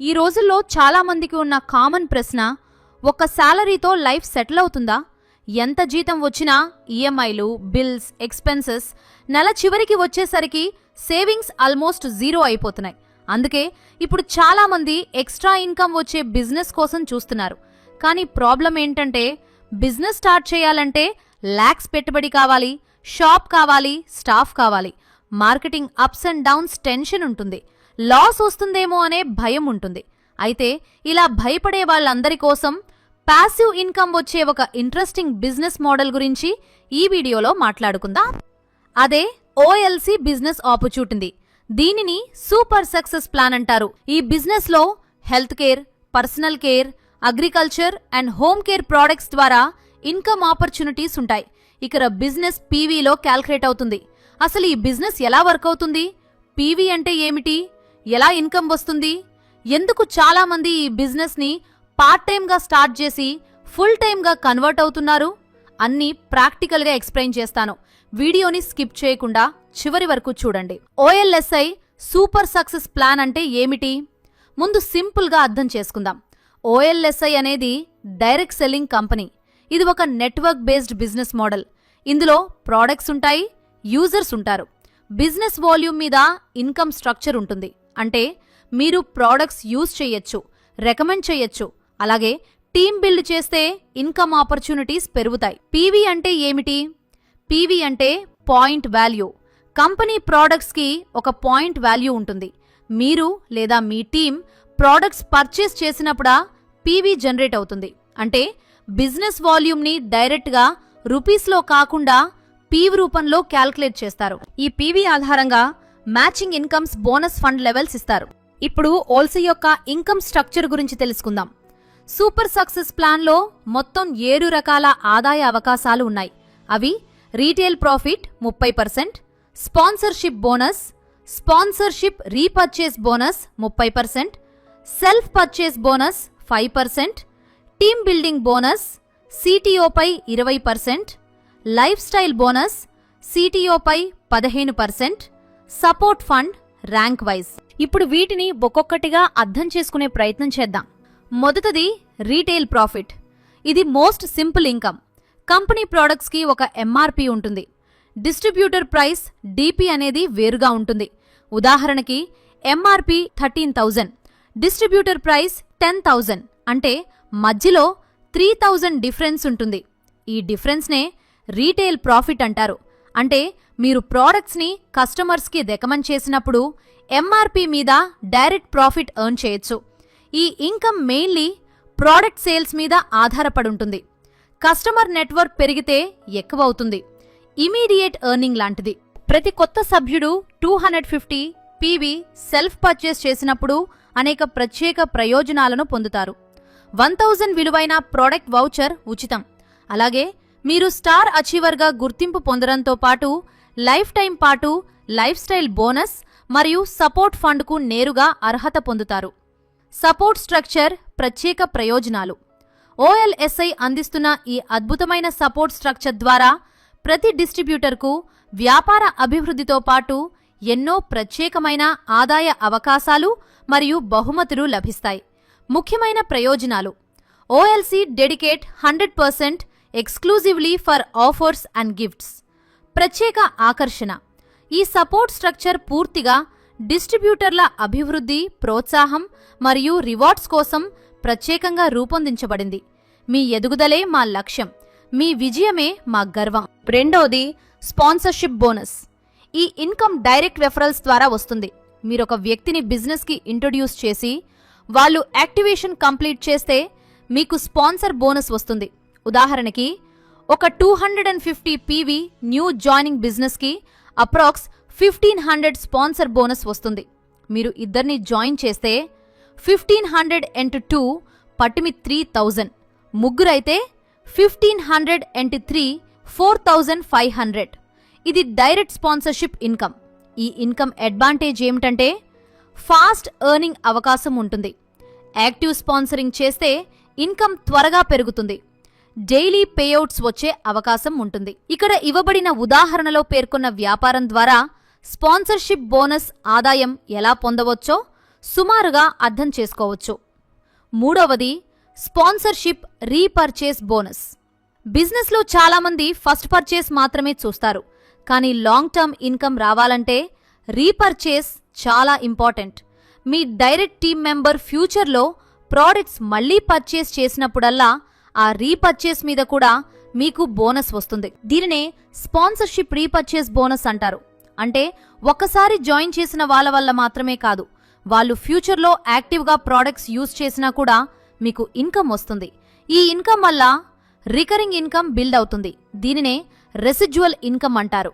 ఈ రోజుల్లో చాలా మందికి ఉన్న కామన్ ప్రశ్న, ఒక్క శాలరీతో లైఫ్ సెటిల్ అవుతుందా? ఎంత జీతం వచ్చినా ఈఎంఐలు, బిల్స్, ఎక్స్పెన్సెస్ నెల చివరికి వచ్చేసరికి సేవింగ్స్ ఆల్మోస్ట్ జీరో అయిపోతున్నాయి. అందుకే ఇప్పుడు చాలా మంది ఎక్స్ట్రా ఇన్కమ్ వచ్చే బిజినెస్ కోసం చూస్తున్నారు. కానీ ప్రాబ్లం ఏంటంటే, బిజినెస్ స్టార్ట్ చేయాలంటే లాక్స్ పెట్టుబడి కావాలి, షాప్ కావాలి, స్టాఫ్ కావాలి, marketing ups and downs tension ఉంటుంది, లాస్ వస్తుందేమో అనే భయం ఉంటుంది. అయితే ఇలా భయపడే వాళ్ళందరి కోసం ప్యాసివ్ ఇన్కమ్ వచ్చే ఒక ఇంట్రెస్టింగ్ బిజినెస్ మోడల్ గురించి ఈ వీడియోలో మాట్లాడుకుందాం. అదే ఓఎల్సి బిజినెస్ ఆపర్చునిటీ. దీనిని సూపర్ సక్సెస్ ప్లాన్ అంటారు. ఈ బిజినెస్ లో health care, personal care, agriculture and home care products ద్వారా ఇన్కమ్ ఆపర్చునిటీస్ ఉంటాయి. ఇక్కడ బిజినెస్ పీవీలో క్యాల్కులేట్ అవుతుంది. అసలు ఈ బిజినెస్ ఎలా వర్క్ అవుతుంది? పీవీ అంటే ఏమిటి? ఎలా ఇన్కమ్ వస్తుంది? ఎందుకు చాలా మంది ఈ బిజినెస్ ని పార్ట్ టైం గా స్టార్ట్ చేసి ఫుల్ టైం గా కన్వర్ట్ అవుతున్నారు? అన్ని ప్రాక్టికల్ గా ఎక్స్ప్లెయిన్ చేస్తాను. వీడియోని స్కిప్ చేయకుండా చివరి వరకు చూడండి. ఓఎల్ఎస్ఐ సూపర్ సక్సెస్ ప్లాన్ అంటే ఏమిటి? ముందు సింపుల్ గా అర్థం చేసుకుందాం. ఓఎల్ఎస్ఐ అనేది డైరెక్ట్ సెల్లింగ్ కంపెనీ. ఇది ఒక నెట్వర్క్ బేస్డ్ బిజినెస్ మోడల్. ఇందులో ప్రోడక్ట్స్ ఉంటాయి, యూజర్స్ ఉంటారు. బిజినెస్ వాల్యూమ్ మీద ఇన్కమ్ స్ట్రక్చర్ ఉంటుంది. అంటే మీరు ప్రోడక్ట్స్ యూజ్ చేయొచ్చు, రికమెండ్ చేయొచ్చు, అలాగే టీమ్ బిల్డ్ చేస్తే ఇన్కమ్ ఆపర్చునిటీస్ పెరుగుతాయి. పీవీ అంటే ఏమిటి? పీవీ అంటే పాయింట్ వాల్యూ. కంపెనీ ప్రోడక్ట్స్ కి ఒక పాయింట్ వాల్యూ ఉంటుంది. మీరు లేదా మీ టీమ్ ప్రోడక్ట్స్ పర్చేస్ చేసినప్పుడా పీవీ జనరేట్ అవుతుంది. అంటే బిజినెస్ వాల్యూమ్ ని డైరెక్ట్ గా రూపీస్లో కాకుండా పీవీ రూపంలో క్యాల్కులేట్ చేస్తారు. ఈ పీవీ ఆధారంగా matching incomes, bonus fund levels ఇస్తారు. ఇప్పుడు ఓఎల్సి యొక్క ఇన్కమ్ స్ట్రక్చర్ గురించి తెలుసుకుందాం. సూపర్ సక్సెస్ ప్లాన్ లో మొత్తం 7 రకాల ఆదాయ అవకాశాలు ఉన్నాయి. అవి retail profit 30%, sponsorship bonus, sponsorship repurchase bonus 30%, self purchase bonus 5%, team building bonus, సిటిఓపై 20%, లైఫ్ స్టైల్ బోనస్, సిటిఓపై 15%, సపోర్ట్ ఫండ్ ర్యాంక్ వైజ్. ఇప్పుడు వీటిని ఒక్కొక్కటిగా అర్థం చేసుకునే ప్రయత్నం చేద్దాం. మొదటిది రీటైల్ ప్రాఫిట్. ఇది most simple income. Company products కి ఒక ఎంఆర్పి ఉంటుంది. డిస్ట్రిబ్యూటర్ ప్రైస్ డిపి అనేది వేరుగా ఉంటుంది. ఉదాహరణకి ఎంఆర్పి 13,000, డిస్ట్రిబ్యూటర్ ప్రైస్ 10,000. అంటే మధ్యలో 3,000 డిఫరెన్స్ ఉంటుంది. ఈ డిఫరెన్స్ నే రీటైల్ ప్రాఫిట్ అంటారు. అంటే మీరు ప్రోడక్ట్స్ ని కస్టమర్స్ కి రికమెండ్ చేసినప్పుడు ఎంఆర్పి మీద డైరెక్ట్ ప్రాఫిట్ ఎర్న్ చేయొచ్చు. ఈ ఇన్కమ్ మెయిన్లీ ప్రోడక్ట్ సేల్స్ మీద ఆధారపడుంటుంది. కస్టమర్ నెట్వర్క్ పెరిగితే ఎక్కువ అవుతుంది. ఇమీడియట్ ఎర్నింగ్ లాంటిది. ప్రతి కొత్త సభ్యుడు 250 పీవీ సెల్ఫ్ పర్చేస్ చేసినప్పుడు అనేక ప్రత్యేక ప్రయోజనాలను పొందుతారు. 1000 విలువైన ప్రోడక్ట్ వౌచర్ ఉచితం. అలాగే మీరు స్టార్ అచీవర్గా గుర్తింపు పొందడంతో పాటు లైఫ్ టైం పాటు లైఫ్ స్టైల్ బోనస్ మరియు సపోర్ట్ ఫండ్కు నేరుగా అర్హత పొందుతారు. సపోర్ట్ స్ట్రక్చర్, ప్రత్యేక ప్రయోజనాలు. ఓఎల్ఎస్ఐ అందిస్తున్న ఈ అద్భుతమైన సపోర్ట్ స్ట్రక్చర్ ద్వారా ప్రతి డిస్ట్రిబ్యూటర్కు వ్యాపార అభివృద్ధితో పాటు ఎన్నో ప్రత్యేకమైన ఆదాయ అవకాశాలు మరియు బహుమతులు లభిస్తాయి. ముఖ్యమైన ప్రయోజనాలు. OLC dedicate 100% exclusively for offers and gifts. ప్రత్యేక ఆకర్షణ. ఈ సపోర్ట్ స్ట్రక్చర్ పూర్తిగా డిస్ట్రిబ్యూటర్ల అభివృద్ధి, ప్రోత్సాహం మరియు రివార్డ్స్ కోసం ప్రత్యేకంగా రూపొందించబడింది. మీ ఎదుగుదలే మా లక్ష్యం, మీ విజయమే మా గర్వం. రెండోది స్పాన్సర్షిప్ బోనస్. ఈ ఇన్కమ్ డైరెక్ట్ రెఫరల్స్ ద్వారా వస్తుంది. మీరొక వ్యక్తిని బిజినెస్ కి ఇంట్రొడ్యూస్ చేసి వాళ్ళు యాక్టివేషన్ కంప్లీట్ చేస్తే మీకు స్పాన్సర్ బోనస్ వస్తుంది. ఉదాహరణకి ఒక 250 పీవీ న్యూ జాయినింగ్ బిజినెస్ కి అప్రాక్స్ 1500 స్పాన్సర్ బోనస్ వస్తుంది. మీరు ఇద్దరిని జాయిన్ చేస్తే 1500 × 2 పట్టిమి 3000. ముగ్గురైతే 1500 × 3 4500. ఇది డైరెక్ట్ స్పాన్సర్షిప్ ఇన్కమ్. ఈ ఇన్కమ్ అడ్వాంటేజ్ ఏమిటంటే ఫాస్ట్ ఎర్నింగ్ అవకాశం ఉంటుంది. యాక్టివ్ స్పాన్సరింగ్ చేస్తే ఇన్కమ్ త్వరగా పెరుగుతుంది. డైలీ పేఅవుట్స్ వచ్చే అవకాశం ఉంటుంది. ఇక్కడ ఇవ్వబడిన ఉదాహరణలో పేర్కొన్న వ్యాపారం ద్వారా స్పాన్సర్షిప్ బోనస్ ఆదాయం ఎలా పొందవచ్చో సుమారుగా అర్థం చేసుకోవచ్చు. మూడవది స్పాన్సర్షిప్ రీపర్చేస్ బోనస్. బిజినెస్లో చాలామంది ఫస్ట్ పర్చేస్ మాత్రమే చూస్తారు, కానీ లాంగ్ టర్మ్ ఇన్కమ్ రావాలంటే రీపర్చేస్ చాలా ఇంపార్టెంట్. మీ డైరెక్ట్ టీమ్ మెంబర్ ఫ్యూచర్లో ప్రోడక్ట్స్ మళ్లీ పర్చేస్ చేసినప్పుడల్లా ఆ రీపర్చేస్ మీద కూడా మీకు బోనస్ వస్తుంది. దీనినే స్పాన్సర్షిప్ రీపర్చేస్ బోనస్ అంటారు. అంటే ఒక్కసారి జాయిన్ చేసిన వాళ్ళ వల్ల మాత్రమే కాదు, వాళ్ళు ఫ్యూచర్లో యాక్టివ్గా ప్రోడక్ట్స్ యూజ్ చేసినా కూడా మీకు ఇన్కమ్ వస్తుంది. ఈ ఇన్కమ్ వల్ల రికరింగ్ ఇన్కమ్ బిల్డ్ అవుతుంది. దీనినే రెసిడ్యువల్ ఇన్కమ్ అంటారు.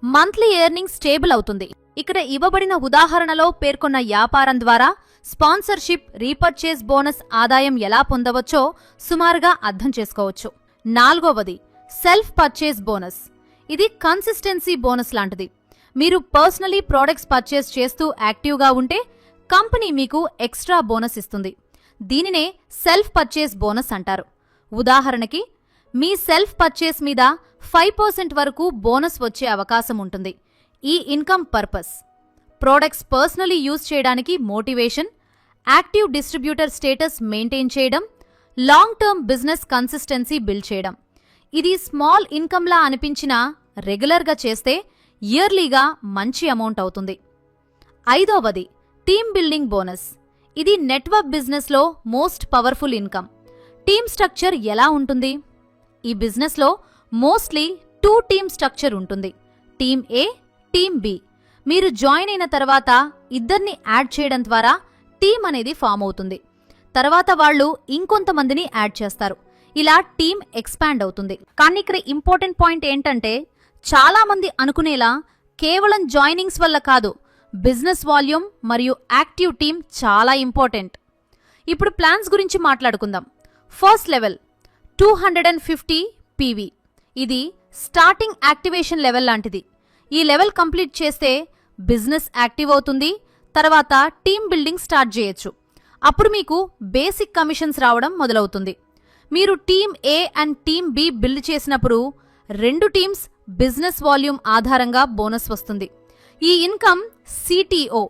మంత్లీ ఎర్నింగ్ స్టేబుల్ అవుతుంది. ఇక్కడ ఇవ్వబడిన ఉదాహరణలో పేర్కొన్న వ్యాపారం ద్వారా స్పాన్సర్షిప్ రీపర్చేస్ బోనస్ ఆదాయం ఎలా పొందవచ్చో సుమారుగా అర్థం చేసుకోవచ్చు. నాలుగవది సెల్ఫ్ పర్చేస్ బోనస్. ఇది కన్సిస్టెన్సీ బోనస్ లాంటిది. మీరు పర్సనలీ ప్రోడక్ట్స్ పర్చేస్ చేస్తూ యాక్టివ్గా ఉంటే కంపెనీ మీకు ఎక్స్ట్రా బోనస్ ఇస్తుంది. దీనినే సెల్ఫ్ పర్చేస్ బోనస్ అంటారు. ఉదాహరణకి మీ సెల్ఫ్ పర్చేస్ మీద 5% వరకు బోనస్ వచ్చే అవకాశం ఉంటుంది. ఈ income purpose products personally use చేయడానికి motivation, active distributor status maintain చేయడం, long term business consistency build చేయడం. ఇది స్మాల్ ఇన్కమ్లా అనిపించినా రెగ్యులర్గా చేస్తే ఇయర్లీగా మంచి అమౌంట్ అవుతుంది. ఐదవది టీమ్ బిల్డింగ్ బోనస్. ఇది నెట్వర్క్ బిజినెస్లో most powerful income. Team structure ఎలా ఉంటుంది? ఈ బిజినెస్లో మోస్ట్లీ 2 టీమ్ స్ట్రక్చర్ ఉంటుంది. టీమ్ ఏ, టీమ్ బి. మీరు జాయిన్ అయిన తర్వాత ఇద్దరిని యాడ్ చేయడం ద్వారా టీమ్ అనేది ఫామ్ అవుతుంది. తర్వాత వాళ్ళు ఇంకొంతమందిని యాడ్ చేస్తారు. ఇలా టీమ్ ఎక్స్పాండ్ అవుతుంది. కానీ ఇక్కడ ఇంపార్టెంట్ పాయింట్ ఏంటంటే, చాలా మంది అనుకునేలా కేవలం జాయినింగ్స్ వల్ల కాదు, బిజినెస్ వాల్యూమ్ మరియు యాక్టివ్ టీమ్ చాలా ఇంపార్టెంట్. ఇప్పుడు ప్లాన్స్ గురించి మాట్లాడుకుందాం. First level 250 PV. ఇది స్టార్టింగ్ యాక్టివేషన్ లెవెల్ లాంటిది. ఈ లెవెల్ కంప్లీట్ చేస్తే బిజినెస్ యాక్టివ్ అవుతుంది. తర్వాత టీమ్ బిల్డింగ్ స్టార్ట్ చేయొచ్చు. అప్పుడు మీకు బేసిక్ కమిషన్స్ రావడం మొదలవుతుంది. మీరు team A and team B build చేసినప్పుడు 2 టీమ్స్ బిజినెస్ వాల్యూమ్ ఆధారంగా బోనస్ వస్తుంది. ఈ income CTO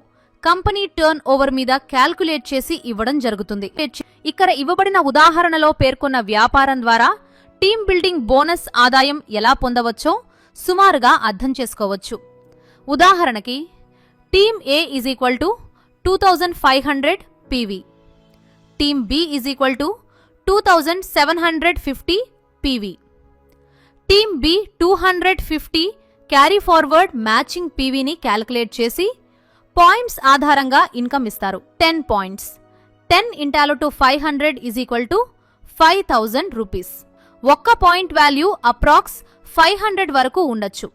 company turn over మీద క్యాల్కులేట్ చేసి ఇవ్వడం జరుగుతుంది. ఇక్కడ ఇవ్వబడిన ఉదాహరణలో పేర్కొన్న వ్యాపారం ద్వారా టీమ్ బిల్డింగ్ బోనస్ ఆదాయం ఎలా పొందవచ్చో సుమారుగా అర్థం చేసుకోవచ్చు. ఉదాహరణకి team A is equal to 2500 PV, team B is equal to 2750 PV. Team B 250 carry forward matching PVని క్యాల్కులేట్ చేసి పాయింట్స్ ఆధారంగా ఇన్కమ్ ఇస్తారు. 10 points. 10 × 500 is equal to 5000 rupees. ఒక్క పాయింట్ వాల్యూ అప్రాక్స్ 500 వరకు ఉండొచ్చు.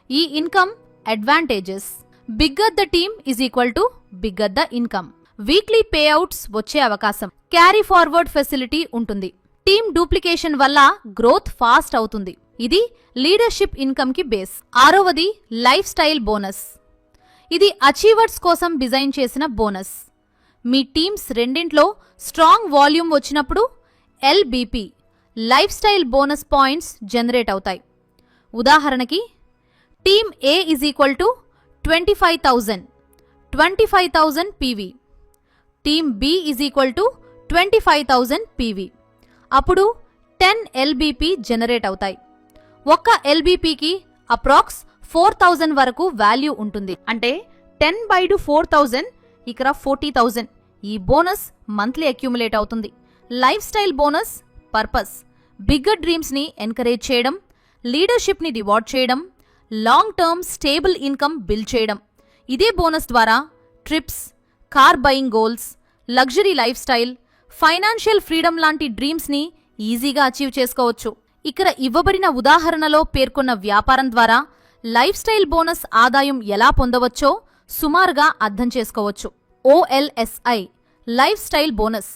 ఈ income advantages: bigger the team is equal to bigger the income. Weekly payouts వచ్చే అవకాశం. క్యారీ ఫార్వర్డ్ ఫెసిలిటీ ఉంటుంది. టీమ్ డూప్లికేషన్ వల్ల గ్రోత్ ఫాస్ట్ అవుతుంది. ఇది లీడర్షిప్ ఇన్కమ్ కి బేస్. ఆరవది లైఫ్ స్టైల్ బోనస్. ఇది అచీవర్స్ కోసం డిజైన్ చేసిన బోనస్. మీ టీమ్స్ రెండింట్లో స్ట్రాంగ్ వాల్యూమ్ వచ్చినప్పుడు LBP lifestyle bonus points generate అవుతాయి. ఉదాహరణకి team A is equal to 25,000 PV, team B is equal to 25,000 PV. అప్పుడు 10 LBP జనరేట్ అవుతాయి. ఒక్క LBPకి అప్రాక్స్ 4000 వరకు వాల్యూ ఉంటుంది. అంటే 10/4,000 ఇక్కడ 40,000. ఈ బోనస్ మంత్లీ అక్యూములేట్ అవుతుంది. Life style bonus purpose: bigger dreams ని ఎంకరేజ్ చేయడం, లీడర్షిప్ ని రివార్డ్ చేయడం, long term stable income build చేయడం. ఇదే బోనస్ ద్వారా trips, car buying goals, luxury life style, financial freedom లాంటి డ్రీమ్స్ ని ఈజీగా అచీవ్ చేసుకోవచ్చు. ఇక్కడ ఇవ్వబడిన ఉదాహరణలో పేర్కొన్న వ్యాపారం ద్వారా లైఫ్ స్టైల్ బోనస్ ఆదాయం ఎలా పొందవచ్చో సుమారుగా అర్థం చేసుకోవచ్చు. OLSI life style bonus.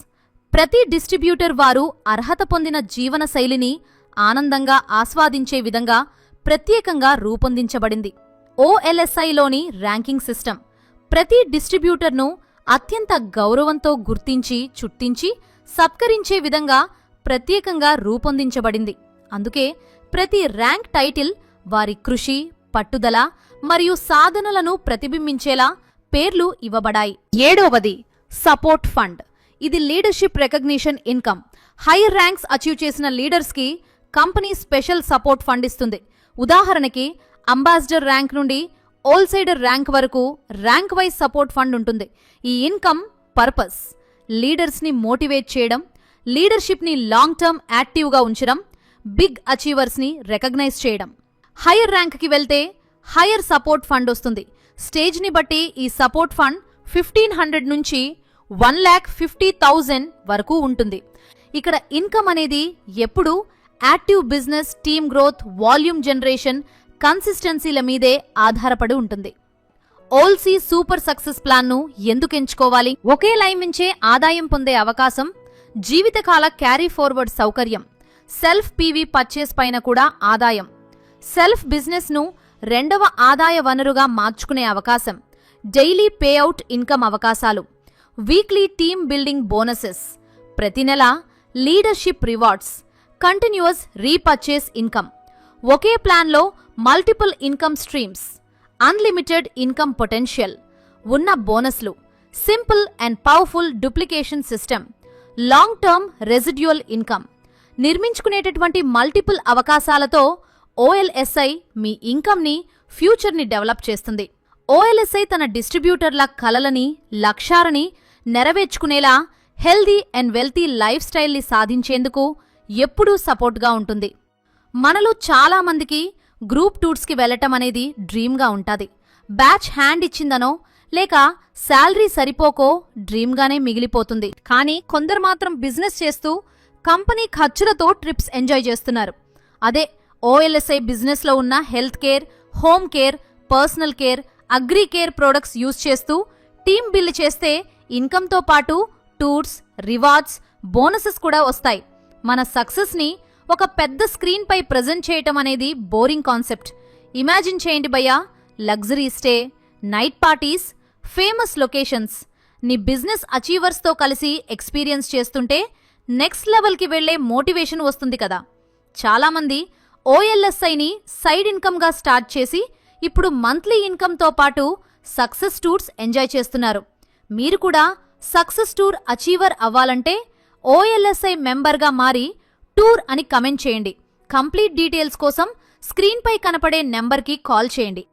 ప్రతి డిస్ట్రిబ్యూటర్ వారు అర్హత పొందిన జీవన శైలిని ఆనందంగా ఆస్వాదించే విధంగా ప్రత్యేకంగా రూపొందించబడింది. OLSIలోని ర్యాంకింగ్ సిస్టమ్ ప్రతి డిస్ట్రిబ్యూటర్ను అత్యంత గౌరవంతో గుర్తించి చుట్టించి సత్కరించే విధంగా ప్రత్యేకంగా రూపొందించబడింది. అందుకే ప్రతి ర్యాంక్ టైటిల్ వారి కృషి, పట్టుదల మరియు సాధనలను ప్రతిబింబించేలా పేర్లు ఇవ్వబడాయి. 7వది సపోర్ట్ ఫండ్. ఇది leadership recognition income. Hire ranks achieve చేసిన లీడర్స్కి కంపెనీ స్పెషల్ సపోర్ట్ ఫండ్ ఇస్తుంది. ఉదాహరణకి అంబాసిడర్ ర్యాంక్ నుండి ఓల్సైడర్ ర్యాంక్ వరకు ర్యాంక్ వైజ్ సపోర్ట్ ఫండ్ ఉంటుంది. ఈ ఇన్కమ్ పర్పస్ లీడర్స్ని మోటివేట్ చేయడం, లీడర్షిప్ని లాంగ్ టర్మ్ యాక్టివ్గా ఉంచడం, బిగ్ అచీవర్స్ని రికగ్నైజ్ చేయడం. హైయర్ ర్యాంక్కి వెళ్తే హైయర్ సపోర్ట్ ఫండ్ వస్తుంది. స్టేజ్ని బట్టి ఈ సపోర్ట్ ఫండ్ 1500 నుంచి 1,50,000 వరకు ఉంటుంది. ఇక్కడ ఇన్కమ్ అనేది ఎప్పుడు active business, team growth, volume generation, కన్సిస్టెన్సీల మీదే ఆధారపడి ఉంటుంది. ఓల్సీ సూపర్ సక్సెస్ ప్లాన్ను ఎందుకు ఎంచుకోవాలి? ఒకే లైన్ నుంచే ఆదాయం పొందే అవకాశం, జీవితకాల క్యారీ ఫార్వర్డ్ సౌకర్యం, సెల్ఫ్ పీవీ పర్చేస్ పైన కూడా ఆదాయం, సెల్ఫ్ బిజినెస్ను రెండవ ఆదాయ వనరుగా మార్చుకునే అవకాశం, డైలీ పేఅవుట్ ఇన్కమ్ అవకాశాలు, వీక్లీ టీమ్ బిల్డింగ్ బోనసెస్, ప్రతి నెల leadership rewards, continuous repurchase income, ఒకే ప్లాన్లో multiple income streams, unlimited income potential, ఉన్న బోనస్లు, simple and powerful duplication system, long term residual income. నిర్మించుకునేటటువంటి మల్టిపుల్ అవకాశాలతో ఓఎల్ఎస్ఐ మీ ఇన్కమ్ని, ఫ్యూచర్ని డెవలప్ చేస్తుంది. ఓఎల్ఎస్ఐ తన డిస్ట్రిబ్యూటర్ల కలలని, లక్ష్యాలని నెరవేర్చుకునేలా హెల్దీ అండ్ వెల్తీ లైఫ్ స్టైల్ని సాధించేందుకు ఎప్పుడూ సపోర్ట్గా ఉంటుంది. మనలో చాలామందికి గ్రూప్ టూర్స్కి వెళ్లటం అనేది డ్రీమ్గా ఉంటుంది. బ్యాచ్ హ్యాండ్ ఇచ్చిందనో లేక శాలరీ సరిపోకో డ్రీమ్గానే మిగిలిపోతుంది. కానీ కొందరు మాత్రం బిజినెస్ చేస్తూ కంపెనీ ఖర్చులతో ట్రిప్స్ ఎంజాయ్ చేస్తున్నారు. అదే ఓఎల్ఎస్ఐ బిజినెస్లో ఉన్న health care, home care, personal care, agri care products use చేస్తూ టీమ్ బిల్డ్ చేస్తే ఇన్కమ్తో పాటు టూర్స్, రివార్డ్స్, బోనసెస్ కూడా వస్తాయి. మన సక్సెస్ని ఒక పెద్ద స్క్రీన్ పై ప్రెజెంట్ చేయటం అనేది బోరింగ్ కాన్సెప్ట్. ఇమాజిన్ చేయండి భయ్యా, luxury stay, night parties, famous locations నీ బిజినెస్ అచీవర్స్తో కలిసి ఎక్స్పీరియన్స్ చేస్తుంటే నెక్స్ట్ లెవెల్కి వెళ్లే మోటివేషన్ వస్తుంది కదా. చాలామంది ఓఎల్ఎస్ఐని సైడ్ ఇన్కమ్గా స్టార్ట్ చేసి ఇప్పుడు మంత్లీ ఇన్కమ్తో పాటు సక్సెస్ టూర్స్ ఎంజాయ్ చేస్తున్నారు. మీరు కూడా సక్సెస్ టూర్ అచీవర్ అవ్వాలంటే ఓఎల్ఎస్ఐ మెంబర్గా మారి టూర్ అని కమెంట్ చేయండి. కంప్లీట్ డీటెయిల్స్ కోసం స్క్రీన్పై కనపడే నెంబర్కి కాల్ చేయండి.